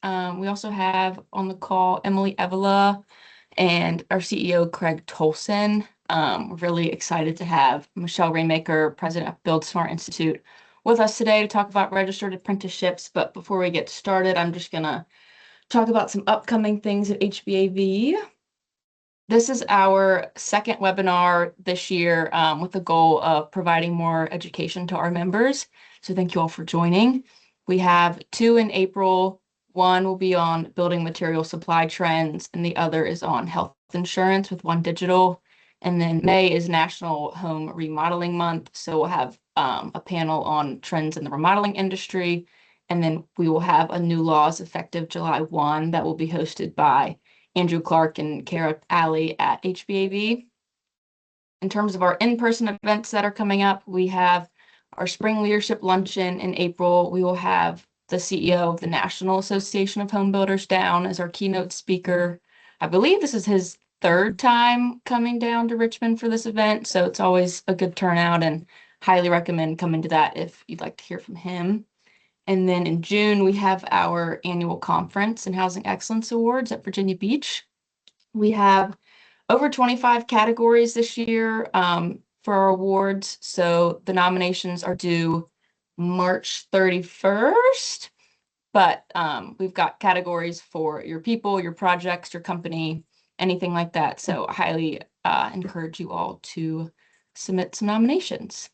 We also have on the call Emily Evela and our CEO, Craig Tolson. We're really excited to have Michelle Rainmaker, president of Build Smart Institute, with us today to talk about registered apprenticeships. But before we get started, I'm just going to talk about some upcoming things at HBAV. This is our second webinar this year with the goal of providing more education to our members. So thank you all for joining. We have 2 in April. One will be on building material supply trends, and the other is on health insurance with One Digital. And then May is National Home Remodeling Month. So we'll have a panel on trends in the remodeling industry. And then we will have a new laws effective July 1 that will be hosted by Andrew Clark and Kara Alley at HBAV. In terms of our in-person events that are coming up, we have our Spring Leadership Luncheon in April. We will have the CEO of the National Association of Home Builders down as our keynote speaker. I believe this is his 3rd time coming down to Richmond for this event, so it's always a good turnout and highly recommend coming to that if you'd like to hear from him. And then in June, we have our annual conference and Housing Excellence Awards at Virginia Beach. We have over 25 categories this year for our awards. So the nominations are due March 31st, but we've got categories for your people, your projects, your company, anything like that. So I highly encourage you all to submit some nominations.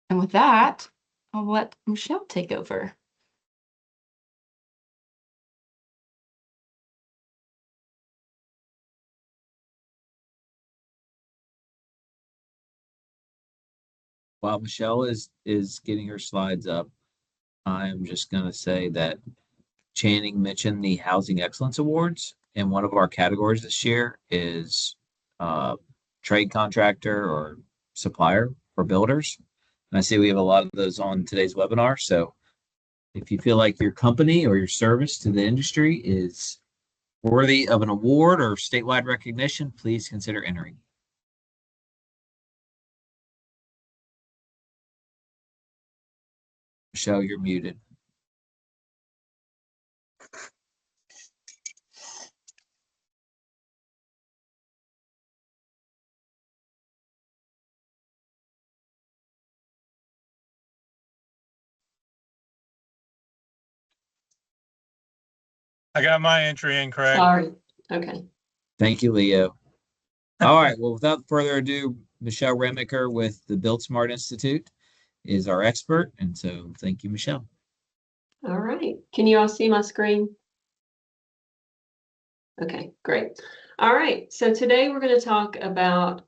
And with that, I'll let Michelle take over. While Michelle is getting her slides up, I'm just going to say that Channing mentioned the Housing Excellence Awards, and one of our categories this year is trade contractor or supplier for builders. And I see we have a lot of those on today's webinar. So if you feel like your company or your service to the industry is worthy of an award or statewide recognition, please consider entering. Michelle, you're muted. I got my entry in, Craig. Sorry. Okay. Thank you, Leo. All right. Well, without further ado, Michelle Remicker with the Build Smart Institute is our expert. And so thank you, Michelle. All right. Can you all see my screen? Okay, great. All right. So today we're going to talk about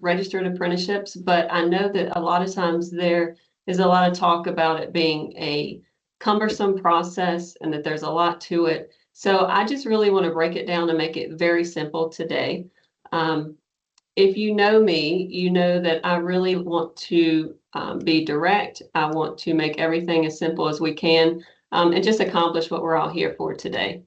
registered apprenticeships, but I know that a lot of times there is a lot of talk about it being a cumbersome process and that there's a lot to it. So I just really want to break it down and make it very simple today. If you know me, you know that I really want to be direct. I want to make everything as simple as we can and just accomplish what we're all here for today.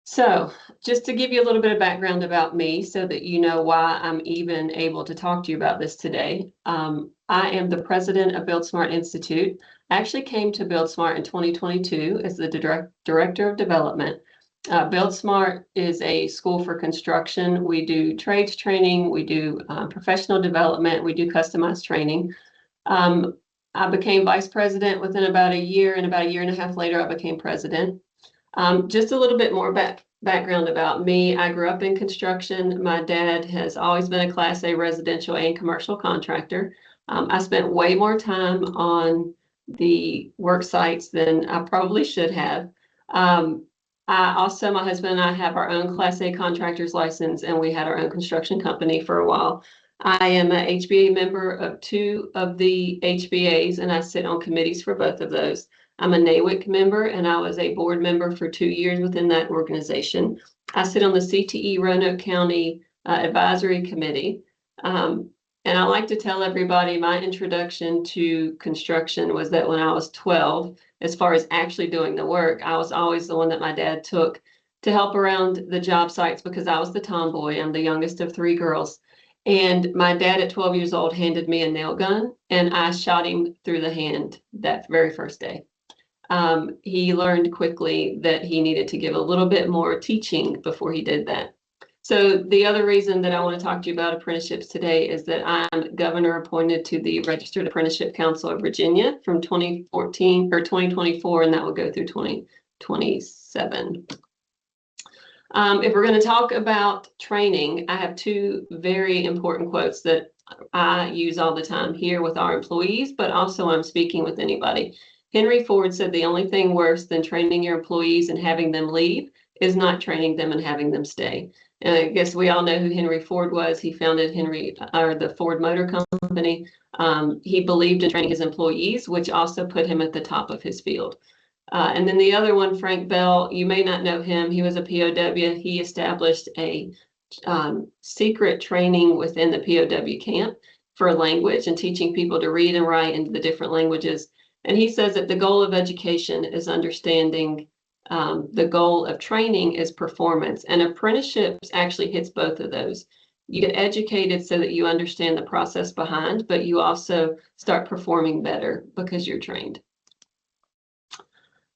So just to give you a little bit of background about me so that you know why I'm even able to talk to you about this today. I am the president of Build Smart Institute. I actually came to Build Smart in 2022 as the director of development. Build Smart is a school for construction. We do trades training, we do professional development, we do customized training. I became vice president within about a year, and about a year and a half later, I became president. Just a little bit more background about me. I grew up in construction. My dad has always been a Class A residential and commercial contractor. I spent way more time on the work sites than I probably should have. My husband and I have our own Class A contractor's license, and we had our own construction company for a while. I am an HBA member of 2 of the HBAs, and I sit on committees for both of those. I'm a NAWIC member, and I was a board member for 2 years within that organization. I sit on the CTE Roanoke County Advisory Committee. And I like to tell everybody my introduction to construction was that when I was 12, as far as actually doing the work, I was always the one that my dad took to help around the job sites because I was the tomboy. I'm the youngest of 3 girls. And my dad at 12 years old handed me a nail gun, and I shot him through the hand that very first day. he learned quickly that he needed to give a little bit more teaching before he did that. So the other reason that I want to talk to you about apprenticeships today is that I'm governor appointed to the Registered Apprenticeship Council of Virginia from 2014 or 2024, and that will go through 2027. If we're going to talk about training, I have two very important quotes that I use all the time here with our employees, but also I'm speaking with anybody. Henry Ford said the only thing worse than training your employees and having them leave is not training them and having them stay. And I guess we all know who Henry Ford was. He founded the Ford Motor Company. He believed in training his employees, which also put him at the top of his field. And then the other one, Frank Bell, you may not know him. He was a POW. He established a secret training within the POW camp for language and teaching people to read and write in the different languages. And he says that the goal of education is understanding. The goal of training is performance, and apprenticeships actually hits both of those. You get educated so that you understand the process behind, but you also start performing better because you're trained.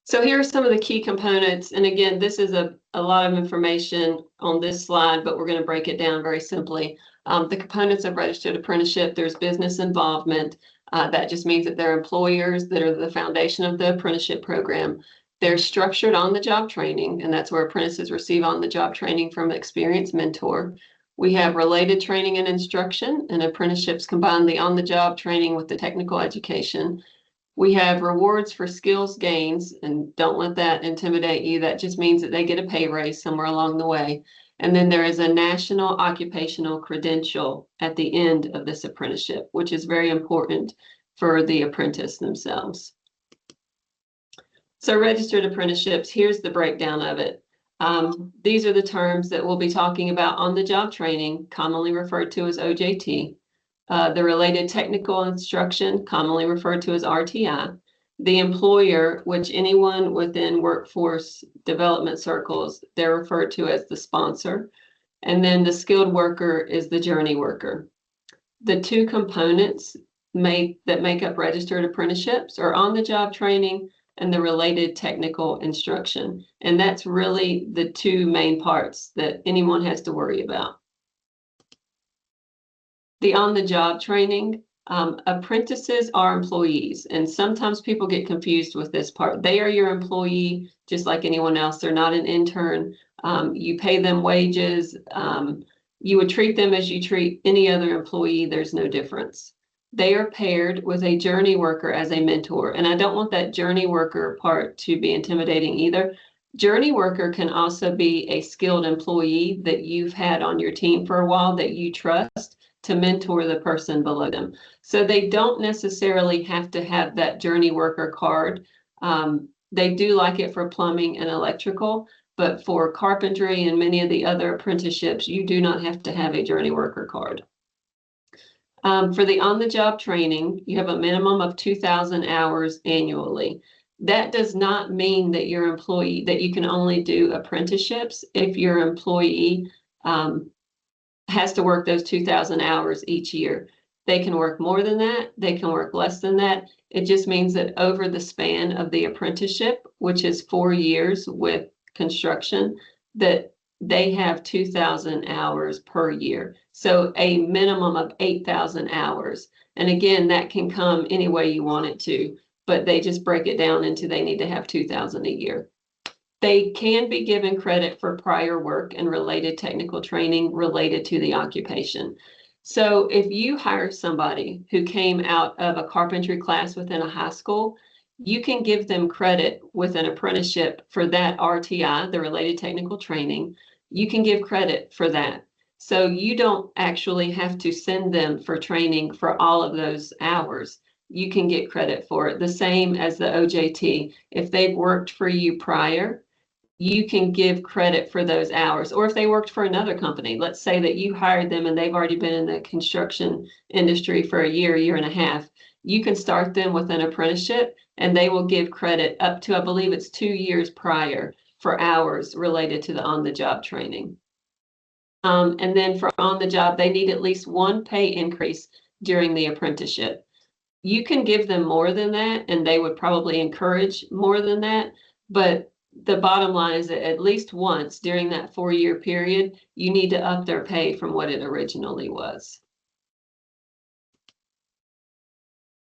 So here are some of the key components. And again, this is a lot of information on this slide, but we're going to break it down very simply. The components of registered apprenticeship, there's business involvement. That just means that they're employers that are the foundation of the apprenticeship program. They're structured on-the-job training, and that's where apprentices receive on-the-job training from an experienced mentor. We have related training and instruction, and apprenticeships combine the on-the-job training with the technical education. We have rewards for skills gains, and don't let that intimidate you. That just means that they get a pay raise somewhere along the way. And then there is a national occupational credential at the end of this apprenticeship, which is very important for the apprentice themselves. So registered apprenticeships, here's the breakdown of it. These are the terms that we'll be talking about on the job training, commonly referred to as OJT. The related technical instruction, commonly referred to as RTI. The employer, which anyone within workforce development circles, they're referred to as the sponsor. And then the skilled worker is the journey worker. The two components that make up registered apprenticeships are on-the-job training and the related technical instruction. And that's really the two main parts that anyone has to worry about. The on-the-job training, apprentices are employees, and sometimes people get confused with this part. They are your employee just like anyone else. They're not an intern. You pay them wages. You would treat them as you treat any other employee. There's no difference. They are paired with a journey worker as a mentor. And I don't want that journey worker part to be intimidating either. Journey worker can also be a skilled employee that you've had on your team for a while that you trust to mentor the person below them. So they don't necessarily have to have that journey worker card. They do like it for plumbing and electrical, but for carpentry and many of the other apprenticeships, you do not have to have a journey worker card. For the on-the-job training, you have a minimum of 2,000 hours annually. That does not mean that your employee, that you can only do apprenticeships if your employee has to work those 2,000 hours each year. They can work more than that. They can work less than that. It just means that over the span of the apprenticeship, which is 4 years with construction, that they have 2,000 hours per year. So a minimum of 8,000 hours. And again, that can come any way you want it to, but they just break it down into they need to have 2,000 a year. They can be given credit for prior work and related technical training related to the occupation. So if you hire somebody who came out of a carpentry class within a high school, you can give them credit with an apprenticeship for that RTI, the related technical training. You can give credit for that. So you don't actually have to send them for training for all of those hours. You can get credit for it. The same as the OJT. If they've worked for you prior, you can give credit for those hours. Or if they worked for another company, let's say that you hired them and they've already been in the construction industry for a year and a half, you can start them with an apprenticeship and they will give credit up to, I believe it's 2 years prior for hours related to the on-the-job training. And then for on-the-job, they need at least one pay increase during the apprenticeship. You can give them more than that, and they would probably encourage more than that. But the bottom line is that at least once during that 4-year period, you need to up their pay from what it originally was.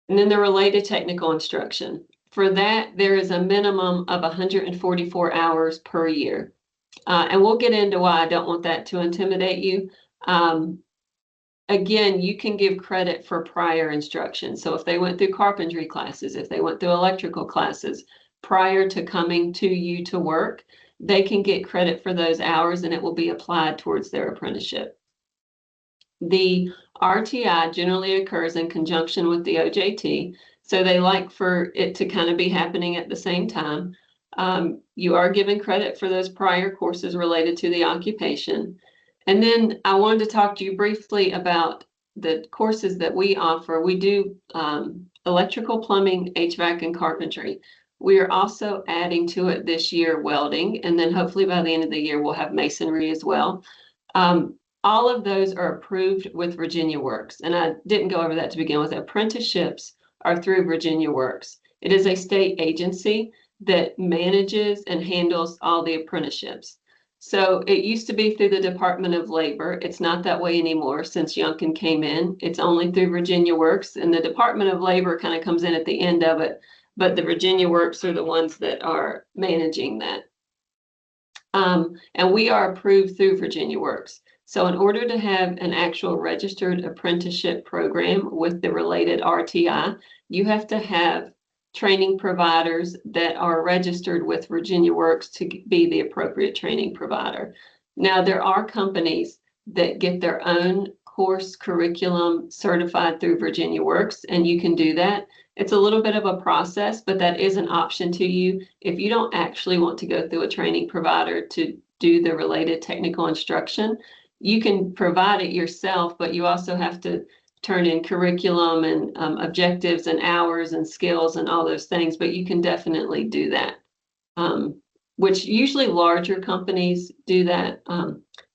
And then the related technical instruction. For that, there is a minimum of 144 hours per year. And we'll get into why I don't want that to intimidate you. Again, you can give credit for prior instruction. So if they went through carpentry classes, if they went through electrical classes prior to coming to you to work, they can get credit for those hours and it will be applied towards their apprenticeship. The RTI generally occurs in conjunction with the OJT, so they like for it to kind of be happening at the same time. You are given credit for those prior courses related to the occupation. And then I wanted to talk to you briefly about the courses that we offer. We do electrical, plumbing, HVAC, and carpentry. We are also adding to it this year welding, and then hopefully by the end of the year, we'll have masonry as well. All of those are approved with Virginia Works, and I didn't go over that to begin with. Apprenticeships are through Virginia Works. It is a state agency that manages and handles all the apprenticeships. So it used to be through the Department of Labor. It's not that way anymore since Youngkin came in. It's only through Virginia Works, and the Department of Labor kind of comes in at the end of it, but the Virginia Works are the ones that are managing that. And we are approved through Virginia Works. So in order to have an actual registered apprenticeship program with the related RTI, you have to have training providers that are registered with Virginia Works to be the appropriate training provider. Now, there are companies that get their own course curriculum certified through Virginia Works, and you can do that. It's a little bit of a process, but that is an option to you. If you don't actually want to go through a training provider to do the related technical instruction, you can provide it yourself, but you also have to turn in curriculum and objectives and hours and skills and all those things, but you can definitely do that, which usually larger companies do that.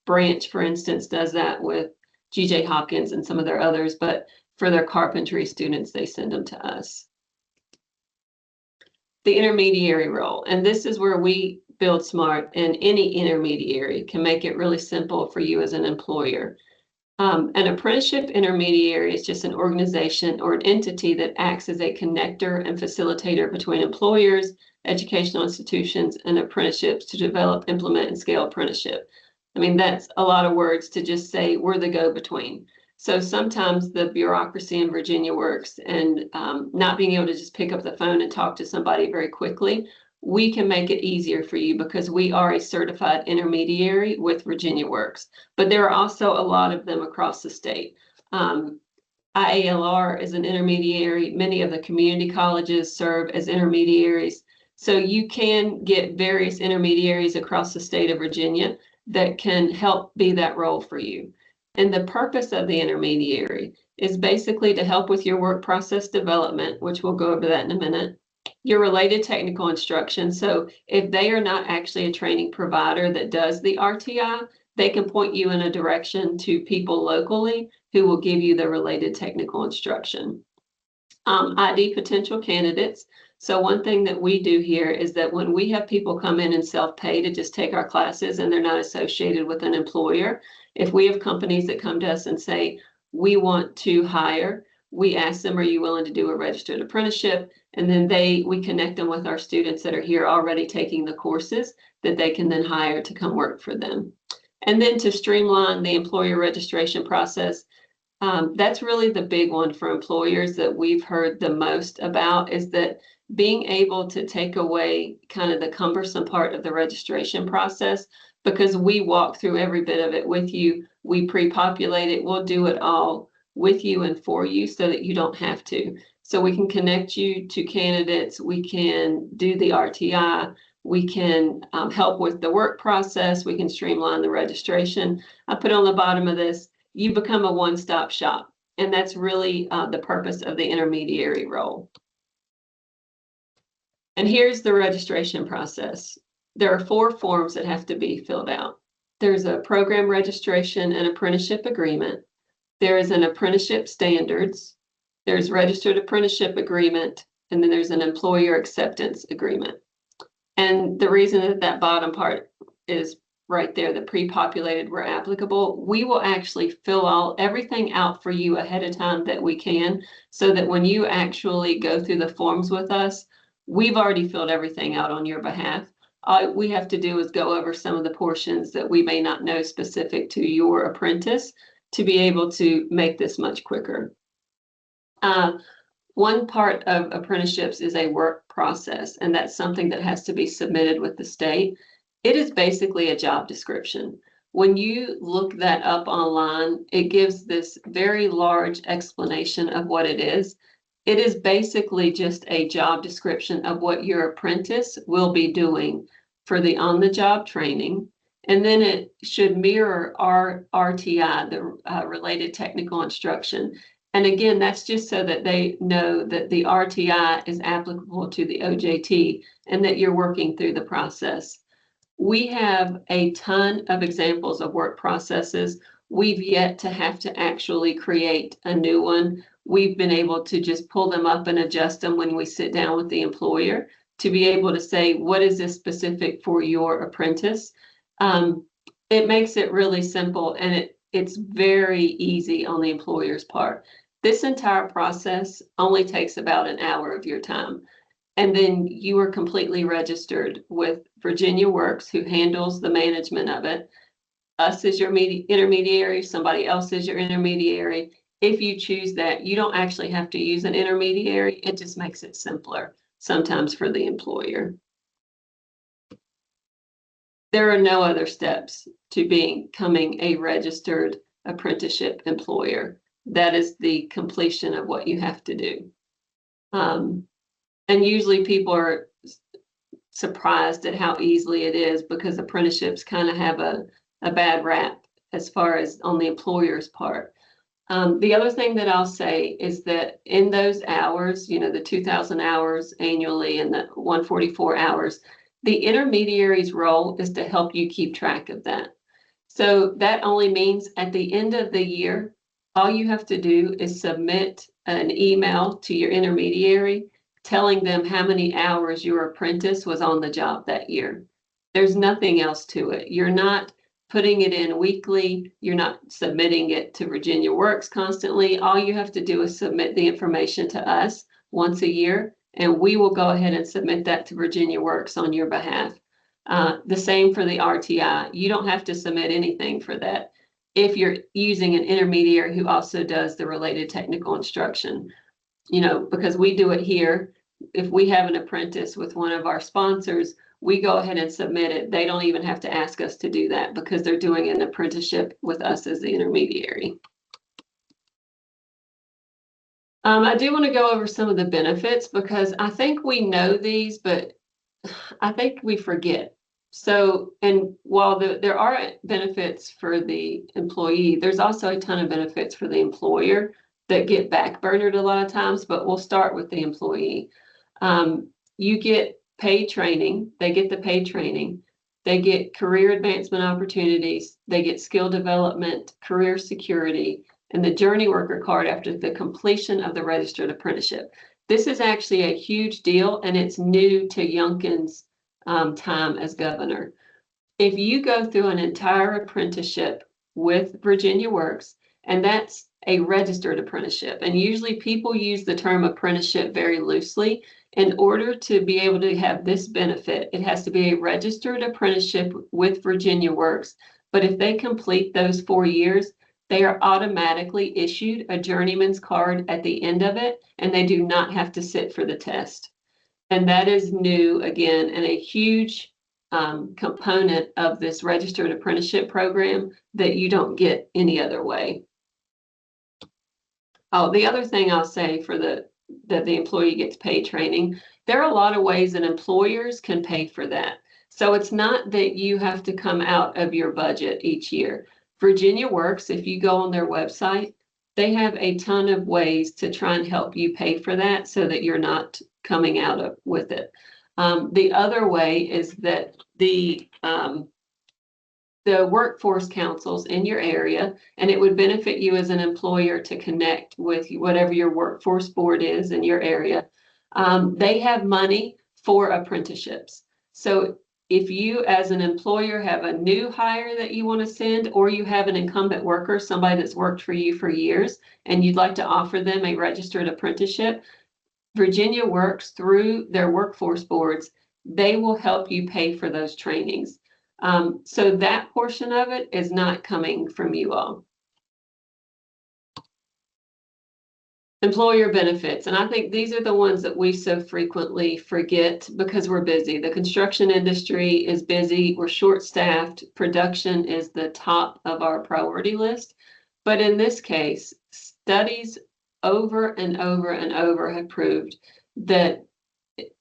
Branch, for instance, does that with G.J. Hopkins and some of their others, but for their carpentry students, they send them to us. The intermediary role, and this is where we build smart, and any intermediary can make it really simple for you as an employer. An apprenticeship intermediary is just an organization or an entity that acts as a connector and facilitator between employers, educational institutions, and apprenticeships to develop, implement, and scale apprenticeship. I mean, that's a lot of words to just say we're the go-between. So sometimes the bureaucracy in Virginia Works and not being able to just pick up the phone and talk to somebody very quickly, we can make it easier for you because we are a certified intermediary with Virginia Works. But there are also a lot of them across the state. IALR is an intermediary. Many of the community colleges serve as intermediaries. So you can get various intermediaries across the state of Virginia that can help be that role for you. And the purpose of the intermediary is basically to help with your work process development, which we'll go over that in a minute, your related technical instruction. So if they are not actually a training provider that does the RTI, they can point you in a direction to people locally who will give you the related technical instruction. ID potential candidates. So one thing that we do here is that when we have people come in and self-pay to just take our classes and they're not associated with an employer, if we have companies that come to us and say, we want to hire, we ask them, are you willing to do a registered apprenticeship? And then we connect them with our students that are here already taking the courses that they can then hire to come work for them. And then to streamline the employer registration process, that's really the big one for employers that we've heard the most about, is that being able to take away kind of the cumbersome part of the registration process, because we walk through every bit of it with you. We pre-populate it. We'll do it all with you and for you so that you don't have to. So we can connect you to candidates. We can do the RTI. We can help with the work process. We can streamline the registration. I put on the bottom of this, you become a one-stop shop. And that's really the purpose of the intermediary role. And here's the registration process. There are 4 forms that have to be filled out. There's a program registration and apprenticeship agreement. There is an apprenticeship standards. there's registered apprenticeship agreement, and then there's an employer acceptance agreement. And the reason that that bottom part is right there, the pre-populated where applicable, we will actually fill everything out for you ahead of time that we can, so that when you actually go through the forms with us, we've already filled everything out on your behalf. All we have to do is go over some of the portions that we may not know specific to your apprentice to be able to make this much quicker. One part of apprenticeships is a work process, and that's something that has to be submitted with the state. It is basically a job description. When you look that up online, it gives this very large explanation of what it is. It is basically just a job description of what your apprentice will be doing for the on-the-job training. And then it should mirror our RTI, the related technical instruction. And again, that's just so that they know that the RTI is applicable to the OJT and that you're working through the process. We have a ton of examples of work processes. We've yet to have to actually create a new one. We've been able to just pull them up and adjust them when we sit down with the employer to be able to say, what is this specific for your apprentice? It makes it really simple, and it's very easy on the employer's part. This entire process only takes about an hour of your time. And then you are completely registered with Virginia Works, who handles the management of it. Us as your intermediary, somebody else is your intermediary. If you choose that, you don't actually have to use an intermediary. It just makes it simpler sometimes for the employer. There are no other steps to becoming a registered apprenticeship employer. That is the completion of what you have to do. And usually people are surprised at how easily it is, because apprenticeships kind of have a bad rap as far as on the employer's part. The other thing that I'll say is that in those hours, the 2,000 hours annually and the 144 hours, the intermediary's role is to help you keep track of that. So that only means at the end of the year, all you have to do is submit an email to your intermediary telling them how many hours your apprentice was on the job that year. There's nothing else to it. You're not putting it in weekly. You're not submitting it to Virginia Works constantly. All you have to do is submit the information to us once a year, and we will go ahead and submit that to Virginia Works on your behalf. The same for the RTI. You don't have to submit anything for that if you're using an intermediary who also does the related technical instruction. Because we do it here. If we have an apprentice with one of our sponsors, we go ahead and submit it. They don't even have to ask us to do that because they're doing an apprenticeship with us as the intermediary. I do want to go over some of the benefits, because I think we know these, but I think we forget. So, and while there are benefits for the employee, there's also a ton of benefits for the employer that get backburnered a lot of times, but we'll start with the employee. You get paid training. They get the paid training. They get career advancement opportunities. They get skill development, career security, and the journey worker card after the completion of the registered apprenticeship. This is actually a huge deal, and it's new to Youngkin's time as governor. If you go through an entire apprenticeship with Virginia Works, and that's a registered apprenticeship, and usually people use the term apprenticeship very loosely. In order to be able to have this benefit, it has to be a registered apprenticeship with Virginia Works. But if they complete those 4 years, they are automatically issued a journeyman's card at the end of it, and they do not have to sit for the test. And that is new, again, and a huge component of this registered apprenticeship program that you don't get any other way. Oh, the other thing I'll say for that the employee gets paid training, there are a lot of ways that employers can pay for that. So it's not that you have to come out of your budget each year. Virginia Works, if you go on their website, they have a ton of ways to try and help you pay for that so that you're not coming out with it. The other way is that the the workforce councils in your area, and it would benefit you as an employer to connect with whatever your workforce board is in your area. They have money for apprenticeships. So if you as an employer have a new hire that you want to send, or you have an incumbent worker, somebody that's worked for you for years, and you'd like to offer them a registered apprenticeship, Virginia works through their workforce boards. They will help you pay for those trainings. So that portion of it is not coming from you all. Employer benefits, and I think these are the ones that we so frequently forget because we're busy. The construction industry is busy, we're short-staffed, production is the top of our priority list. But in this case, studies over and over and over have proved that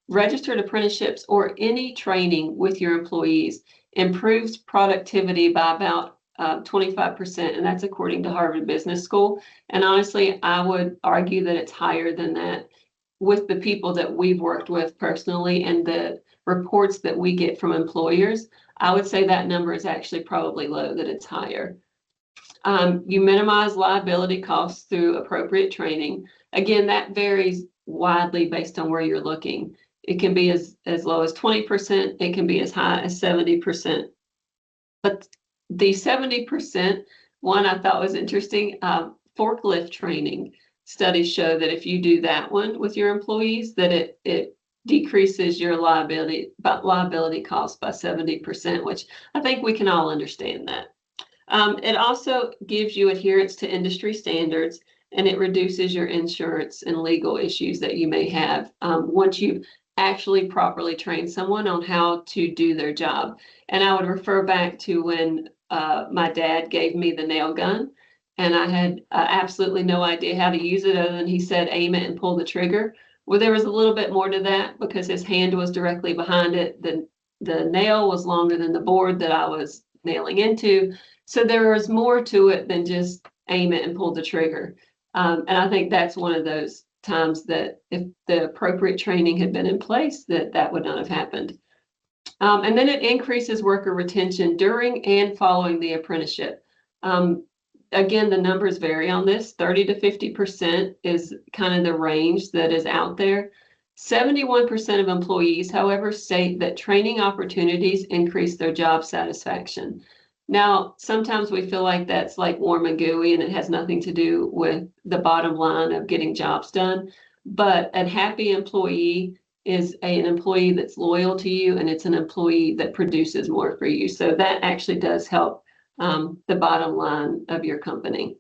registered apprenticeships or any training with your employees improves productivity by about 25%, and that's according to Harvard Business School. And honestly, I would argue that it's higher than that with the people that we've worked with personally and the reports that we get from employers. I would say that number is actually probably low, that it's higher. You minimize liability costs through appropriate training. Again, that varies widely based on where you're looking. It can be as low as 20%. It can be as high as 70%. But the 70% one I thought was interesting. Forklift training studies show that if you do that one with your employees, that it decreases your liability costs by 70%, which I think we can all understand that. It also gives you adherence to industry standards, and it reduces your insurance and legal issues that you may have once you've actually properly trained someone on how to do their job. And I would refer back to when my dad gave me the nail gun, and I had absolutely no idea how to use it other than he said, aim it and pull the trigger. Well, there was a little bit more to that because his hand was directly behind it. The nail was longer than the board that I was nailing into. So there was more to it than just aim it and pull the trigger. And I think that's one of those times that if the appropriate training had been in place, that would not have happened. And then it increases worker retention during and following the apprenticeship. Again, the numbers vary on this. 30 to 50% is kind of the range that is out there. 71% of employees, however, state that training opportunities increase their job satisfaction. Now, sometimes we feel like that's like warm and gooey and it has nothing to do with the bottom line of getting jobs done. But a happy employee is an employee that's loyal to you, and it's an employee that produces more for you. So that actually does help the bottom line of your company.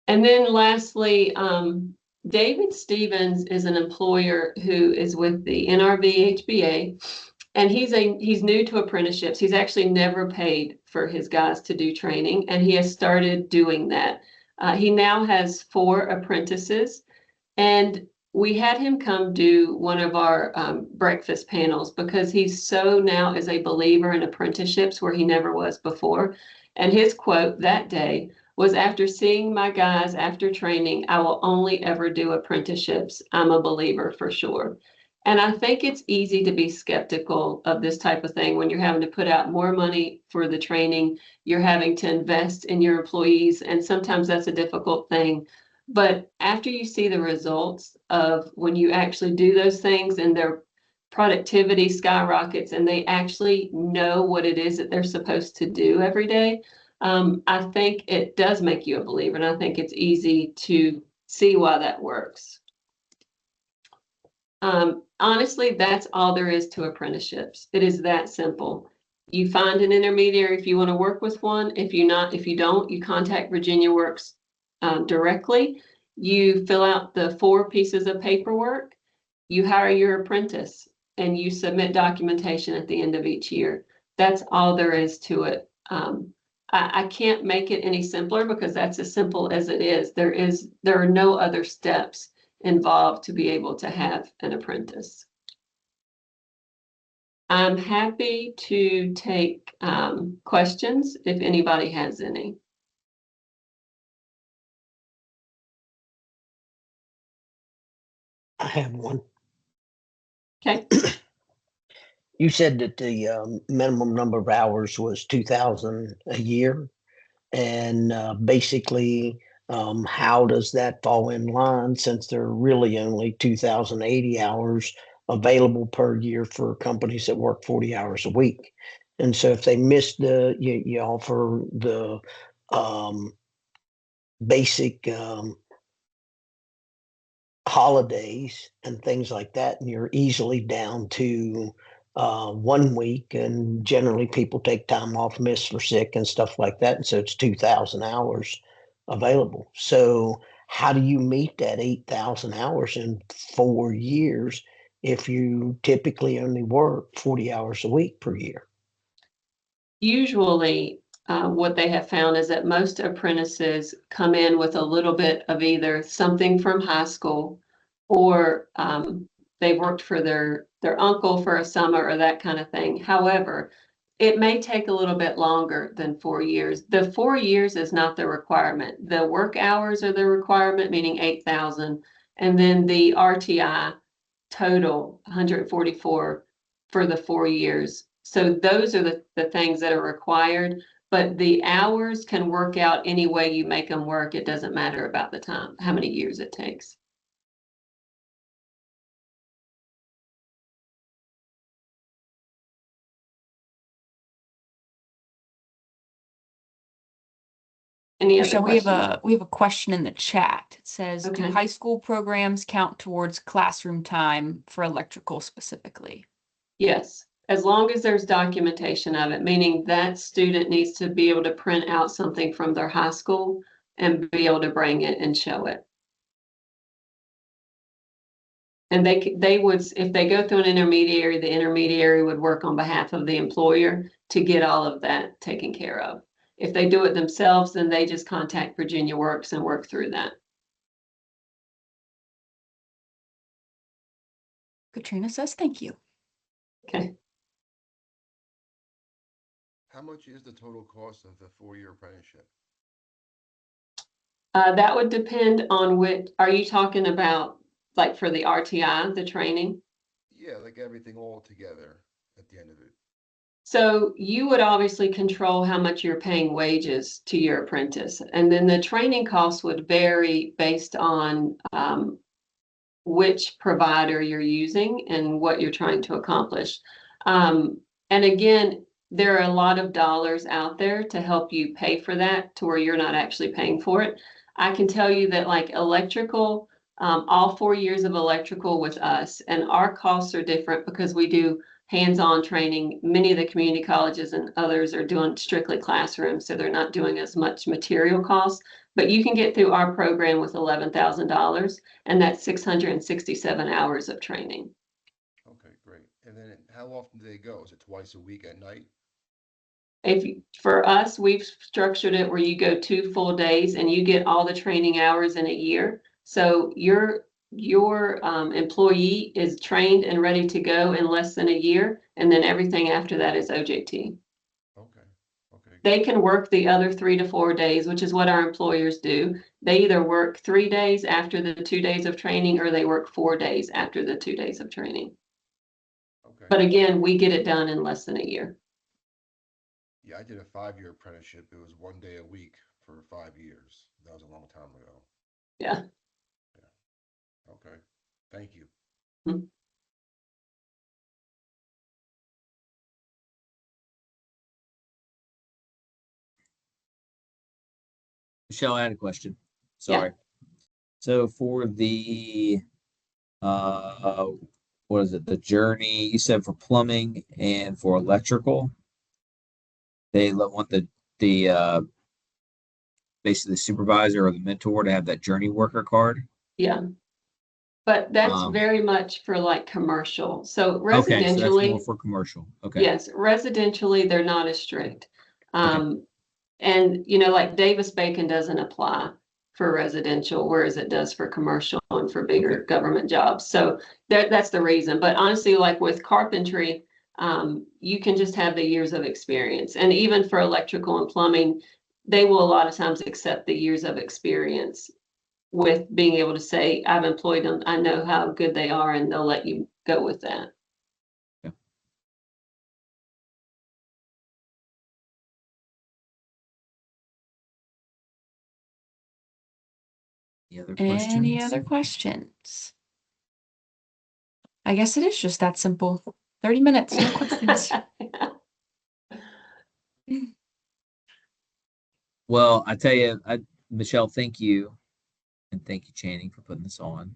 And then lastly, David Stevens is an employer who is with the NRV HBA. And he's new to apprenticeships. He's actually never paid for his guys to do training, and he has started doing that. He now has 4 apprentices, and we had him come do one of our breakfast panels because he's so now is a believer in apprenticeships where he never was before. And his quote that day was, after seeing my guys after training, I will only ever do apprenticeships. I'm a believer for sure. And I think it's easy to be skeptical of this type of thing when you're having to put out more money for the training, you're having to invest in your employees, and sometimes that's a difficult thing. But after you see the results of when you actually do those things and their productivity skyrockets and they actually know what it is that they're supposed to do every day, I think it does make you a believer, and I think it's easy to see why that works. Honestly, that's all there is to apprenticeships. It is that simple. You find an intermediary if you want to work with one. If you don't, you contact Virginia Works directly. You fill out the 4 pieces of paperwork. You hire your apprentice, and you submit documentation at the end of each year. That's all there is to it. I can't make it any simpler because that's as simple as it is. There are no other steps involved to be able to have an apprentice. I'm happy to take questions if anybody has any. I have one. Okay. You said that the minimum number of hours was 2,000 a year. And basically, how does that fall in line since there are really only 2,080 hours available per year for companies that work 40 hours a week? And so if they miss you offer the basic holidays and things like that, and you're easily down to 1 week. And generally, people take time off, miss for sick and stuff like that. And so it's 2,000 hours available. So, how do you meet that 8,000 hours in 4 years if you typically only work 40 hours a week per year? Usually, what they have found is that most apprentices come in with a little bit of either something from high school or they worked for their uncle for a summer or that kind of thing. However, it may take a little bit longer than 4 years. The 4 years is not the requirement. The work hours are the requirement, meaning 8,000, and then the RTI total 144 for the 4 years. So those are the things that are required, but the hours can work out any way you make them work. It doesn't matter about the time, how many years it takes. Any other Michelle, we have questions? a question in the chat. It says, do Okay. high school programs count towards classroom time for electrical specifically? Yes, as long as there's documentation of it, meaning that student needs to be able to print out something from their high school and be able to bring it and show it. And they would, if they go through an intermediary, the intermediary would work on behalf of the employer to get all of that taken care of. If they do it themselves, then they just contact Virginia Works and work through that. Katrina says, thank you. Okay. How much is the total cost of the 4-year apprenticeship? That would depend on which, are you talking about like for the RTI, the training? Yeah, like everything all together at the end of it. So you would obviously control how much you're paying wages to your apprentice. And then the training costs would vary based on which provider you're using and what you're trying to accomplish. And again, there are a lot of dollars out there to help you pay for that to where you're not actually paying for it. I can tell you that like electrical, all 4 years of electrical with us, and our costs are different because we do hands-on training. Many of the community colleges and others are doing strictly classrooms, so they're not doing as much material costs. But you can get through our program with $11,000, and that's 667 hours of training. Okay, great. And then how often do they go? Is it twice a week at night? For us, we've structured it where you go 2 full days and you get all the training hours in a year. So your employee is trained and ready to go in less than a year, and then everything after that is OJT. Okay, okay. They can work the other 3 to 4 days, which is what our employers do. They either work 3 days after the 2 days of training, or they work 4 days after the 2 days of training. Okay. But again, we get it done in less than a year. Yeah, I did a 5-year apprenticeship. It was 1 day a week for 5 years. That was a long time ago. Yeah. Okay, thank you. Mm-hmm. Michelle, I had a question. Yeah. Sorry. So for the uh what is it? The journey you said for plumbing and for electrical, they want the basically the supervisor or the mentor to have that journey worker card. Yeah. But that's Um, very much for like commercial. So okay, so that's more residentially, for commercial. Okay. yes, residentially, they're not as strict. Okay. And you know, like Davis-Bacon doesn't apply for residential, whereas it does for commercial and for bigger Okay. government jobs. So that's the reason. But honestly, like with carpentry, you can just have the years of experience. And even for electrical and plumbing, they will a lot of times accept the years of experience with being able to say, I've employed them, I know how good they are, and they'll let you go with that. Yeah. Any other Any questions? other questions? I guess it is just that simple. 30 minutes, no questions. Well, I tell you, Michelle, thank you. And thank you, Channing, for putting this on.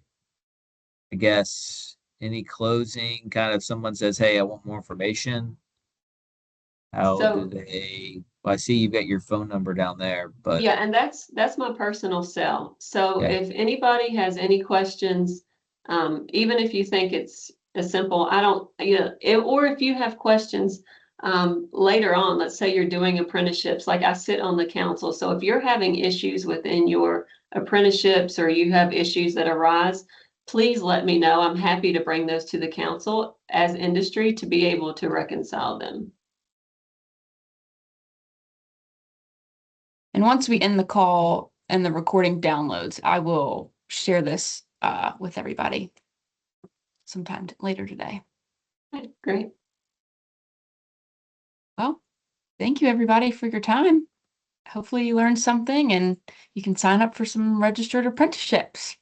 I guess any closing kind of someone says, hey, I want more information. How So- do they, well, I see you've got your phone number down there, but Yeah, and that's my personal cell. So Okay. if anybody has any questions, even if you think it's a simple, I don't, or if you have questions later on, let's say you're doing apprenticeships, like I sit on the council. So if you're having issues within your apprenticeships or you have issues that arise, please let me know. I'm happy to bring those to the council as industry to be able to reconcile them. And once we end the call and the recording downloads, I will share this with everybody sometime later today. Okay, great. Well, thank you everybody for your time. Hopefully you learned something and you can sign up for some registered apprenticeships.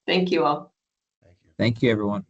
Thank you all. Thank you. thank you, everyone.